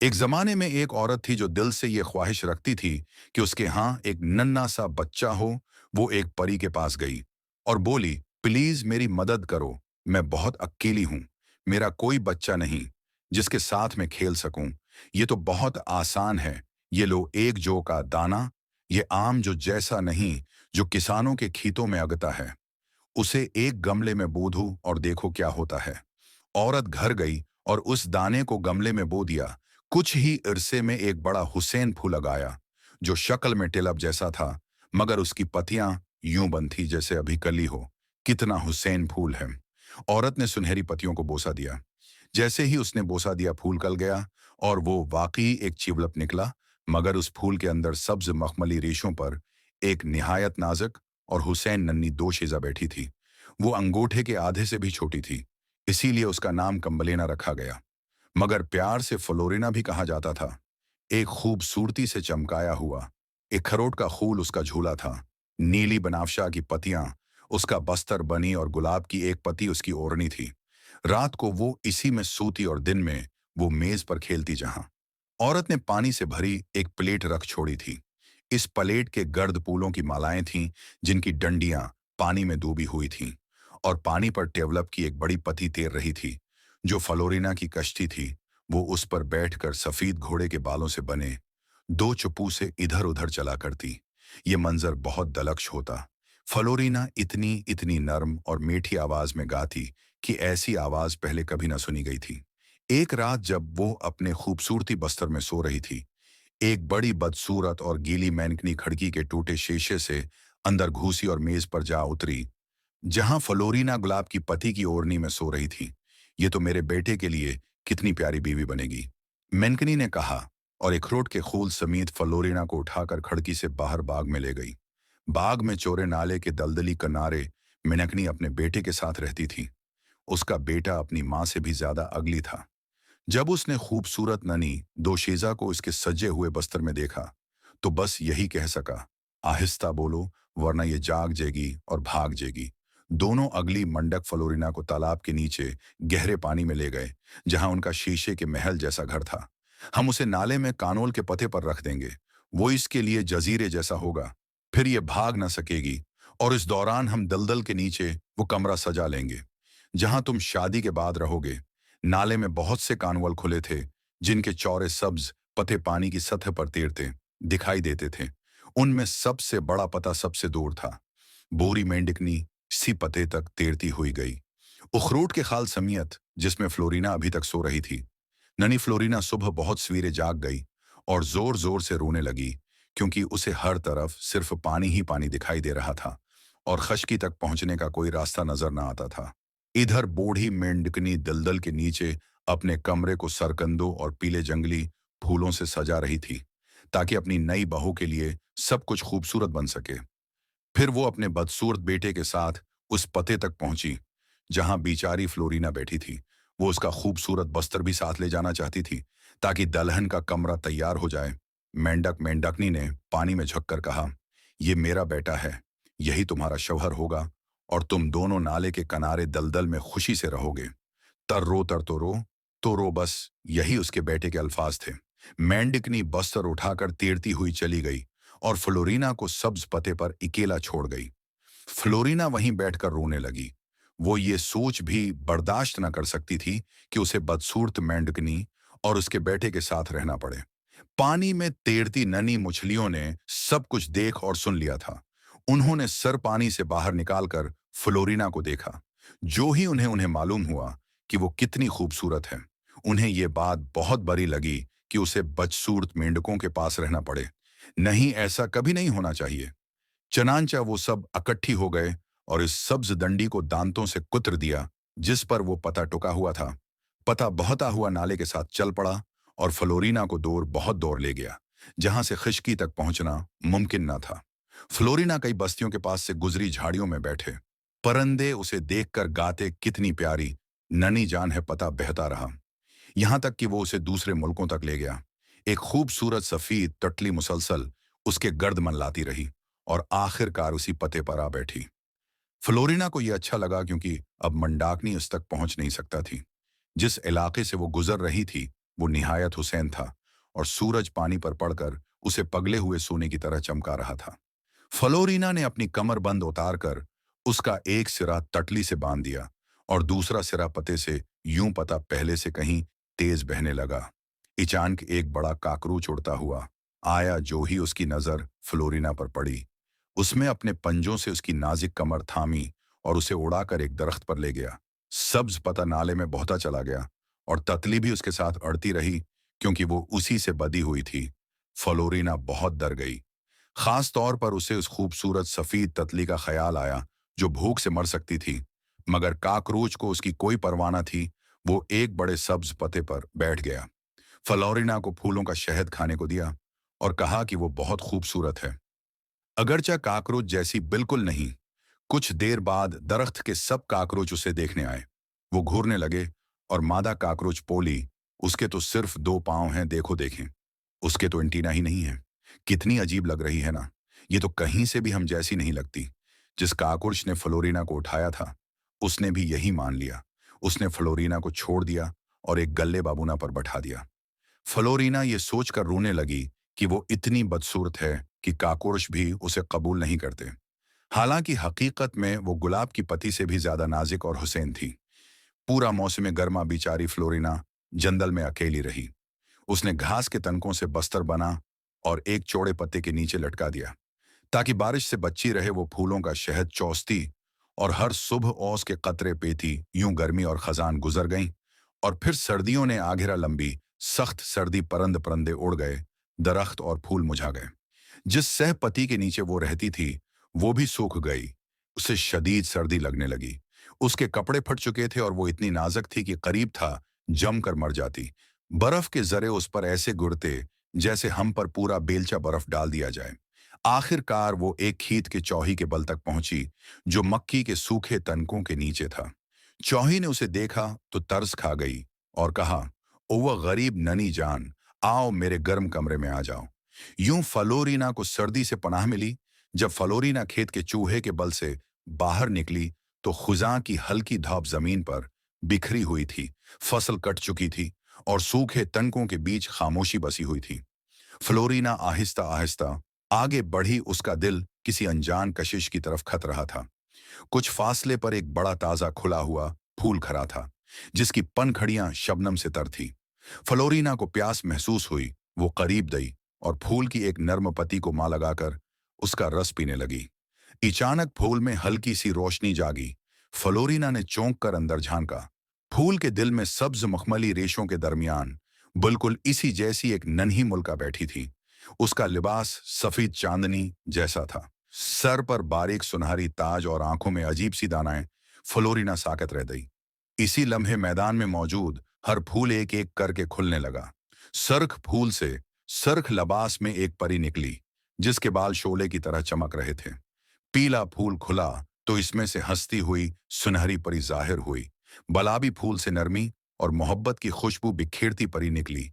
एक जमाने में एक औरत थी जो दिल से ये ख्वाहिश रखती थी कि उसके यहाँ एक नन्हा सा बच्चा हो। वो एक परी के पास गई और बोली, प्लीज मेरी मदद करो। मैं बहुत अकेली हूँ। मेरा कोई बच्चा नहीं जिसके साथ मैं खेल सकूं। ये तो बहुत आसान है। ये लो एक जौ का दाना। ये आम जो जैसा नहीं, जो किसानों के खेतों में अगता है। उसे एक गमले में बो दो और देखो क्या होता है। औरत घर गई और उस दाने को गमले में बो दिया। कुछ ही अरसे में एक बड़ा हुसैन फूल उगाया, जो शक्ल में टिलप जैसा था, मगर उसकी पत्तियां यूं बंद थी जैसे अभी कली हो। कितना हुसैन फूल है। औरत ने सुनहरी पत्तियों को बोसा दिया। जैसे ही उसने बोसा दिया, फूल कल गया और वो वाकई एक चिवलप निकला। मगर उस फूल के अंदर सब्ज मखमली रेशों पर एक निहायत नाजुक और हुसैन नन्ही दोशीजा बैठी थी। वो अंगूठे के आधे से भी छोटी थी, इसीलिए उसका नाम कम्बलेना रखा गया। मगर प्यार से फ्लोरिना भी कहा जाता था। एक खूबसूरती से चमकाया हुआ एक खरोट का फूल उसका झूला था। नीली बनावशा की पत्तियां उसका बस्तर बनी और गुलाब की एक पत्ती उसकी ओढ़नी थी। रात को वो इसी में सोती और दिन में वो मेज पर खेलती। जहां औरत ने पानी से भरी एक प्लेट रख छोड़ी थी। इस प्लेट के गर्द फूलों की मालाएं थीं, जिनकी डंडियां पानी में डूबी हुई थीं, और पानी पर डेवलप की एक बड़ी पत्ती तैर रही थी। जो फ्लोरिना की कश्ती थी, वो उस पर बैठकर सफेद घोड़े के बालों से बने दो चप्पू से इधर उधर चला करती। ये मंजर बहुत दलक्ष होता। फ्लोरिना इतनी इतनी नर्म और मीठी आवाज में गाती कि ऐसी आवाज पहले कभी न सुनी गई थी। एक रात जब वो अपने खूबसूरती बस्तर में सो रही थी, एक बड़ी बदसूरत और गीली मैनकनी खिड़की के टूटे शीशे से अंदर घुसी और मेज पर जा उतरी, जहां फ्लोरिना गुलाब की पति की ओढ़नी में सो रही थी। ये तो मेरे बेटे के लिए कितनी प्यारी बीवी बनेगी, मैनकनी ने कहा, और अखरोट के फूल समेत फ्लोरिना को उठाकर खिड़की से बाहर बाग में ले गई। बाग में चौरे नाले के दलदली किनारे मिनकनी अपने बेटे के साथ रहती थी। उसका बेटा अपनी माँ से भी ज्यादा अगली था। जब उसने खूबसूरत ननी दोशीजा को इसके सजे हुए बस्तर में देखा, तो बस यही कह सका, आहिस्ता बोलो, वरना ये जाग जाएगी और भाग जाएगी। दोनों अगली मंडक फ्लोरिना को तालाब के नीचे गहरे पानी में ले गए, जहां उनका शीशे के महल जैसा घर था। हम उसे नाले में कानोल के पते पर रख देंगे। वो इसके लिए जजीरे जैसा होगा। फिर ये भाग ना सकेगी, और इस दौरान हम दलदल के नीचे वो कमरा सजा लेंगे जहां तुम शादी के बाद रहोगे। नाले में बहुत से कानवल खुले थे, जिनके चौड़े सब्ज पते पानी की सतह पर तैरते दिखाई देते थे। उनमें सबसे बड़ा पता सबसे दूर था। बोरी मेंढकनी सी पते तक तैरती हुई गई, उखरूट के खाल समियत, जिसमें फ्लोरिना अभी तक सो रही थी। ननी फ्लोरिना सुबह बहुत सवेरे जाग गई और जोर जोर से रोने लगी, क्योंकि उसे हर तरफ सिर्फ पानी ही पानी दिखाई दे रहा था और खश्की तक पहुंचने का कोई रास्ता नजर न आता था। इधर बूढ़ी मेंढकनी दलदल के नीचे अपने कमरे को सरकंदों और पीले जंगली फूलों से सजा रही थी, ताकि अपनी नई बहू के लिए सब कुछ खूबसूरत बन सके। फिर वो अपने बदसूरत बेटे के साथ उस पते तक पहुंची जहां बेचारी फ्लोरिना बैठी थी। वो उसका खूबसूरत बस्तर भी साथ ले जाना चाहती थी, ताकि दलहन का कमरा तैयार हो जाए। मेंढक मेंढकनी ने पानी में झुककर कहा, ये मेरा बेटा है, यही तुम्हारा शौहर होगा, और तुम दोनों नाले के किनारे दलदल में खुशी से रहोगे। तर तो रो बस, यही उसके बेटे के अल्फाज थे। मेंढकनी बस्तर उठाकर तैरती हुई चली गई और फ्लोरिना को सब्ज पते पर अकेला छोड़ गई। फ्लोरिना वहीं बैठकर रोने लगी। वो ये सोच भी बर्दाश्त न कर सकती थी कि उसे बदसूरत मेंढकनी और उसके बेटे के साथ रहना पड़े। पानी में तैरती नन्ही मछलियों ने सब कुछ देख और सुन लिया था। उन्होंने सर पानी से बाहर निकालकर फ्लोरिना को देखा। जो ही उन्हें उन्हें मालूम हुआ कि वो कितनी खूबसूरत है, उन्हें ये बात बहुत बुरी लगी कि उसे बदसूरत मेंढकों के पास रहना पड़े। नहीं, ऐसा कभी नहीं होना चाहिए। चनांचा वो सब इकट्ठी हो गए और इस सब्ज दंडी को दांतों से कुतर दिया जिस पर वो पता टुका हुआ था। पता बहता हुआ नाले के साथ चल पड़ा और फ्लोरिना को दूर बहुत दूर ले गया, जहां से खिश्की तक पहुंचना मुमकिन न था। फ्लोरिना कई बस्तियों के पास से गुजरी झाड़ियों में बैठे परिंदे उसे देखकर गाते, कितनी प्यारी ननी जान है, पता बहता रहा। यहां तक कि वो उसे दूसरे मुल्कों तक ले गया। एक खूबसूरत सफेद टटली मुसलसल उसके गर्द मनलाती रही और आखिरकार उसी पते पर आ बैठी। फ्लोरिना को यह अच्छा लगा, क्योंकि अब मंडाकनी उस तक पहुंच नहीं सकता थी। जिस इलाके से वो गुजर रही थी, वो निहायत हुसैन था और सूरज पानी पर पड़कर उसे पगले हुए सोने की तरह चमका रहा था। फ्लोरिना ने अपनी कमरबंद उतारकर उसका एक सिरा तटली से बांध दिया और दूसरा सिरा पते से यूं पता पहले से कहीं तेज बहने लगा। अचानक एक बड़ा काकरोच उड़ता हुआ आया। जो ही उसकी नजर फ्लोरिना पर पड़ी, उसमें अपने पंजों से उसकी नाजुक कमर थामी और उसे उड़ाकर एक दरख्त पर ले गया। सब्ज पता नाले में बहता चला गया और ततली भी उसके साथ अड़ती रही, क्योंकि वो उसी से बधी हुई थी। फ्लोरिना बहुत डर गई। खास तौर पर उसे उस खूबसूरत सफेद ततली का ख्याल आया जो भूख से मर सकती थी, मगर काकरोच को उसकी कोई परवाह न थी। वो एक बड़े सब्ज पत्ते पर बैठ गया, फ्लोरिना को फूलों का शहद खाने को दिया और कहा कि वो बहुत खूबसूरत है। अगरचा काकरोच जैसी बिल्कुल नहीं। कुछ देर बाद दरख्त के सब काकरोच उसे देखने आए। वो घूरने लगे और मादा काकरोच बोली, उसके तो सिर्फ 2 पांव हैं, देखो देखें। उसके तो एंटीना ही नहीं है। कितनी अजीब लग रही है ना। ये तो कहीं से भी हम जैसी नहीं लगती। जिस काकरोच ने फ्लोरिना को उठाया था, उसने भी यही मान लिया। उसने फ्लोरिना को छोड़ दिया और एक गल्ले बाबूना पर बैठा दिया। फ्लोरिना ये सोचकर रोने लगी कि वो इतनी बदसूरत है कि काकरोच भी उसे कबूल नहीं करते। हालांकि हकीकत में वो गुलाब की पत्ती से भी ज्यादा नाजुक और हुसैन थी। पूरा मौसम गर्मा बेचारी फ्लोरिना जंगल में अकेली रही। उसने घास के तनकों से बस्तर बना और एक चौड़े पत्ते के नीचे लटका दिया ताकि बारिश से बची रहे। वो फूलों का शहद चौसती और हर सुबह ओस के कतरे पेती। यूं गर्मी और खजान गुजर गईं और फिर सर्दियों ने आघिरा लंबी सख्त सर्दी। परंद परंदे उड़ गए, दरख्त और फूल मुझा गए। जिस सहपति के नीचे वो रहती थी, वो भी सूख गई। उसे शदीद सर्दी लगने लगी। उसके कपड़े फट चुके थे और वो इतनी नाजुक थी कि करीब था जम कर मर जाती। बर्फ के जरे उस पर ऐसे गिरते जैसे हम पर पूरा बेलचा बर्फ डाल दिया जाए। आखिरकार वो एक खीत के चौही के बल तक पहुंची जो मक्की के सूखे तनकों के नीचे था। चौही ने उसे देखा तो तरस खा गई और कहा, ओ वह गरीब ननी जान, आओ मेरे गर्म कमरे में आ जाओ। यूं फ्लोरिना को सर्दी से पनाह मिली। जब फ्लोरिना खेत के चूहे के बल से बाहर निकली तो खुजा की हल्की धौप जमीन पर बिखरी हुई थी। फसल कट चुकी थी और सूखे तनकों के बीच खामोशी बसी हुई थी। फ्लोरिना आहिस्ता आहिस्ता आगे बढ़ी। उसका दिल किसी अनजान कशिश की तरफ खत रहा था। कुछ फासले पर एक बड़ा ताजा खुला हुआ फूल खड़ा था जिसकी पनखड़ियां शबनम से तर थी। फ्लोरिना को प्यास महसूस हुई। वो करीब गई और फूल की एक नर्म पत्ती को मां लगाकर उसका रस पीने लगी। अचानक फूल में हल्की सी रोशनी जागी। फ्लोरिना ने चौंक कर अंदर झांका। फूल के दिल में सब्ज मखमली रेशों के दरमियान बिल्कुल इसी जैसी एक नन्ही मुल्का बैठी थी। उसका लिबास सफेद चांदनी जैसा था। सर पर बारीक सुनहरी ताज और आंखों में अजीब सी दानाएं। फ्लोरिना साकत रह गई। इसी लम्हे मैदान में मौजूद हर फूल एक एक करके खुलने लगा। सरख फूल से सरख लबास में एक परी निकली जिसके बाल शोले की तरह चमक रहे थे। पीला फूल खुला तो इसमें से हंसती हुई सुनहरी परी जाहिर हुई। गुलाबी फूल से नरमी और मोहब्बत की खुशबू बिखेरती परी निकली।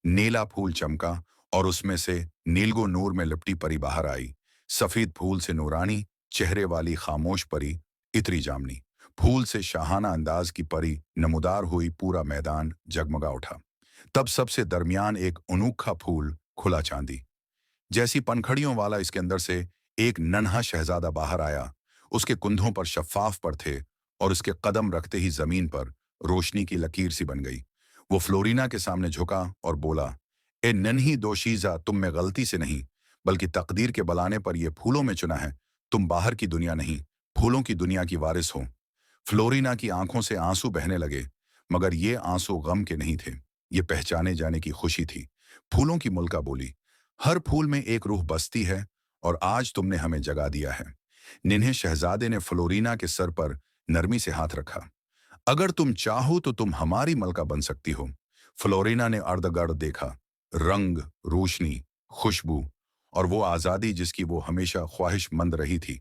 नीला फूल चमका और उसमें से नीलगो नूर में लिपटी परी बाहर आई। सफेद फूल से नूरानी चेहरे वाली खामोश परी इतरी जामनी। फूल से शाहाना अंदाज की परी नमूदार हुई। पूरा मैदान जगमगा उठा। तब सबसे दरमियान एक अनोखा फूल खुला चांदी जैसी पनखड़ियों वाला। इसके अंदर से एक नन्हा शहजादा बाहर आया। उसके कुंधों पर शफ्फाफ पर थे और उसके कदम रखते ही जमीन पर रोशनी की लकीर सी बन गई। वो फ्लोरिना के सामने झुका और बोला, ए नन्ही दोशीजा, तुम में गलती से नहीं बल्कि तकदीर के बलाने पर यह फूलों में चुना है। तुम बाहर की दुनिया नहीं, फूलों की दुनिया की वारिस हो। फ्लोरिना की आंखों से आंसू बहने लगे, मगर ये आंसू गम के नहीं थे। ये पहचाने जाने की खुशी थी। फूलों की मुल्का बोली, हर फूल में एक रूह बसती है और आज तुमने हमें जगा दिया है। निन्हे शहजादे ने फ्लोरिना के सर पर नरमी से हाथ रखा। अगर तुम चाहो तो तुम हमारी मलका बन सकती हो। फ्लोरिना ने अर्धगर्द देखा। रंग, रोशनी, खुशबू और वो आजादी जिसकी वो हमेशा ख्वाहिशमंद रही थी।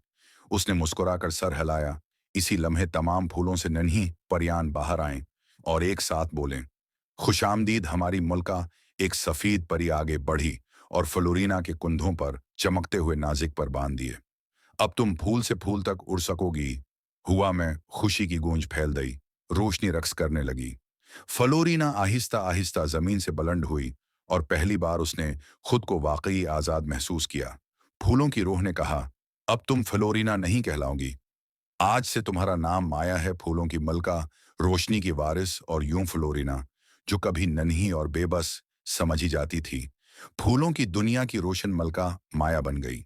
उसने मुस्कुराकर सर हिलाया। इसी लम्हे तमाम फूलों से नन्ही परियान बाहर आए और एक साथ बोले, खुशामदीद हमारी मुल्का। एक सफेद परी आगे बढ़ी और फ्लोरिना के कुंधों पर चमकते हुए नाजिक पर बांध दिए। अब तुम फूल से फूल तक उड़ सकोगी। हुआ में खुशी की गूंज फैल गई। रोशनी रक्स करने लगी। फ्लोरीना आहिस्ता आहिस्ता जमीन से बुलंद हुई और पहली बार उसने खुद को वाकई आजाद महसूस किया। फूलों की रूह ने कहा, अब तुम फ्लोरीना नहीं कहलाओगी। आज से तुम्हारा नाम माया है, फूलों की मलका, रोशनी की वारिस और यूं फ्लोरीना, जो कभी नन्ही और बेबस समझी जाती थी, फूलों की दुनिया की रोशन मलका माया बन गई।